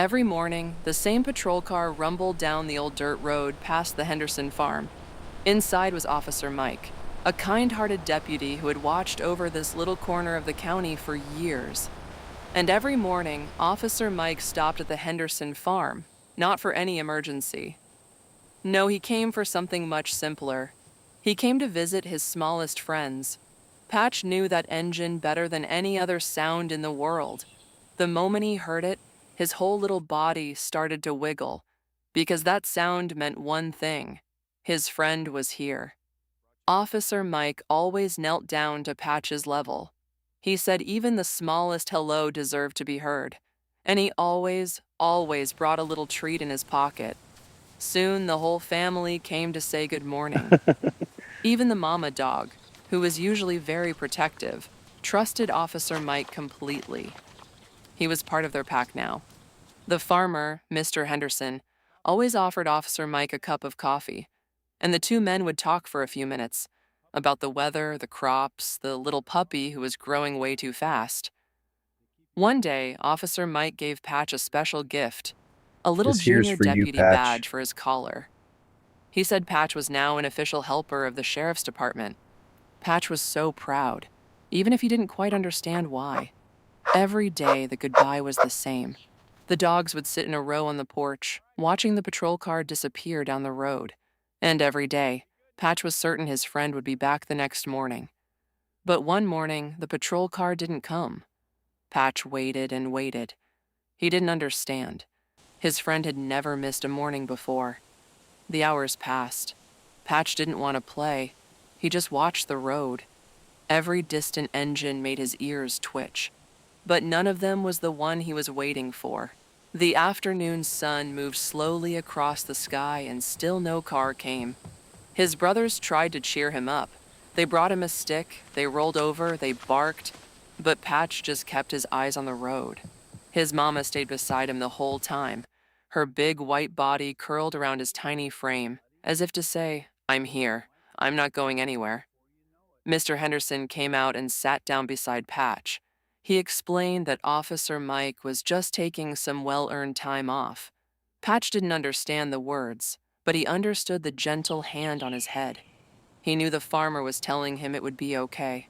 Every morning, the same patrol car rumbled down the old dirt road past the Henderson farm. Inside was Officer Mike, a kind-hearted deputy who had watched over this little corner of the county for years. And every morning, Officer Mike stopped at the Henderson farm, not for any emergency. No, he came for something much simpler. He came to visit his smallest friends. Patch knew that engine better than any other sound in the world. The moment he heard it, his whole little body started to wiggle, because that sound meant one thing: his friend was here. Officer Mike always knelt down to Patch's level. He said even the smallest hello deserved to be heard, and he always brought a little treat in his pocket. Soon the whole family came to say good morning. Even the mama dog, who was usually very protective, trusted Officer Mike completely. He was part of their pack now. The farmer, Mr. Henderson, always offered Officer Mike a cup of coffee, and the two men would talk for a few minutes about the weather, the crops, the little puppy who was growing way too fast. One day, Officer Mike gave Patch a special gift, a little This here's junior for you, deputy Patch. badge for his collar. He said Patch was now an official helper of the sheriff's department. Patch was so proud, even if he didn't quite understand why. Every day, the goodbye was the same. The dogs would sit in a row on the porch, watching the patrol car disappear down the road. And every day, Patch was certain his friend would be back the next morning. But one morning, the patrol car didn't come. Patch waited and waited. He didn't understand. His friend had never missed a morning before. The hours passed. Patch didn't want to play. He just watched the road. Every distant engine made his ears twitch. But none of them was the one he was waiting for. The afternoon sun moved slowly across the sky and still no car came. His brothers tried to cheer him up. They brought him a stick, they rolled over, they barked, but Patch just kept his eyes on the road. His mama stayed beside him the whole time, her big white body curled around his tiny frame, as if to say, "I'm here. I'm not going anywhere." Mr. Henderson came out and sat down beside Patch. He explained that Officer Mike was just taking some well-earned time off. Patch didn't understand the words, but he understood the gentle hand on his head. He knew the farmer was telling him it would be okay.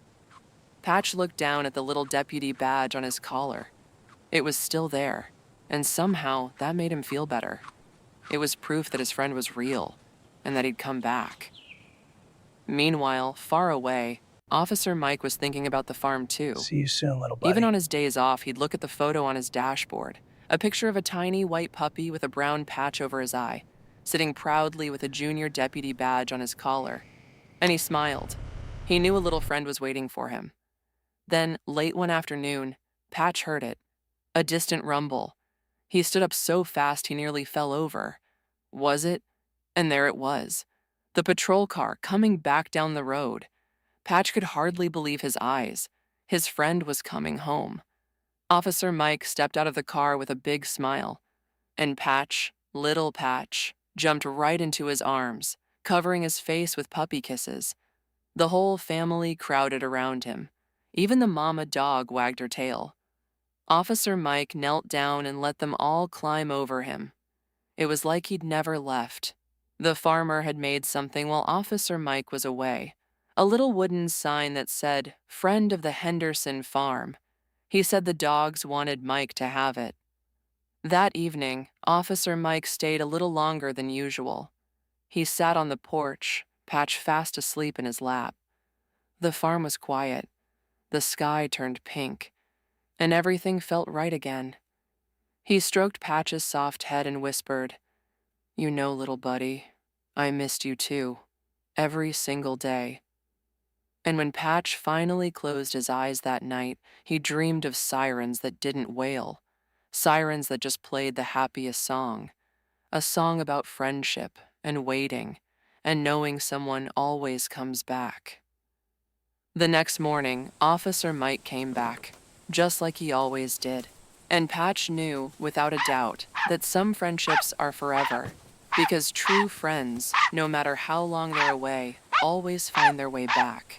Patch looked down at the little deputy badge on his collar. It was still there, and somehow that made him feel better. It was proof that his friend was real, and that he'd come back. Meanwhile, far away, Officer Mike was thinking about the farm too. See you soon, little buddy. Even on his days off, he'd look at the photo on his dashboard, a picture of a tiny white puppy with a brown patch over his eye, sitting proudly with a junior deputy badge on his collar. And he smiled. He knew a little friend was waiting for him. Then, late one afternoon, Patch heard it. A distant rumble. He stood up so fast he nearly fell over. Was it? And there it was. The patrol car coming back down the road. Patch could hardly believe his eyes. His friend was coming home. Officer Mike stepped out of the car with a big smile. And Patch, little Patch, jumped right into his arms, covering his face with puppy kisses. The whole family crowded around him. Even the mama dog wagged her tail. Officer Mike knelt down and let them all climb over him. It was like he'd never left. The farmer had made something while Officer Mike was away. A little wooden sign that said, "Friend of the Henderson Farm." He said the dogs wanted Mike to have it. That evening, Officer Mike stayed a little longer than usual. He sat on the porch, Patch fast asleep in his lap. The farm was quiet. The sky turned pink, and everything felt right again. He stroked Patch's soft head and whispered, "You know, little buddy, I missed you too, every single day." And when Patch finally closed his eyes that night, he dreamed of sirens that didn't wail, sirens that just played the happiest song, a song about friendship and waiting and knowing someone always comes back. The next morning, Officer Mike came back, just like he always did. And Patch knew, without a doubt, that some friendships are forever, because true friends, no matter how long they're away, always find their way back.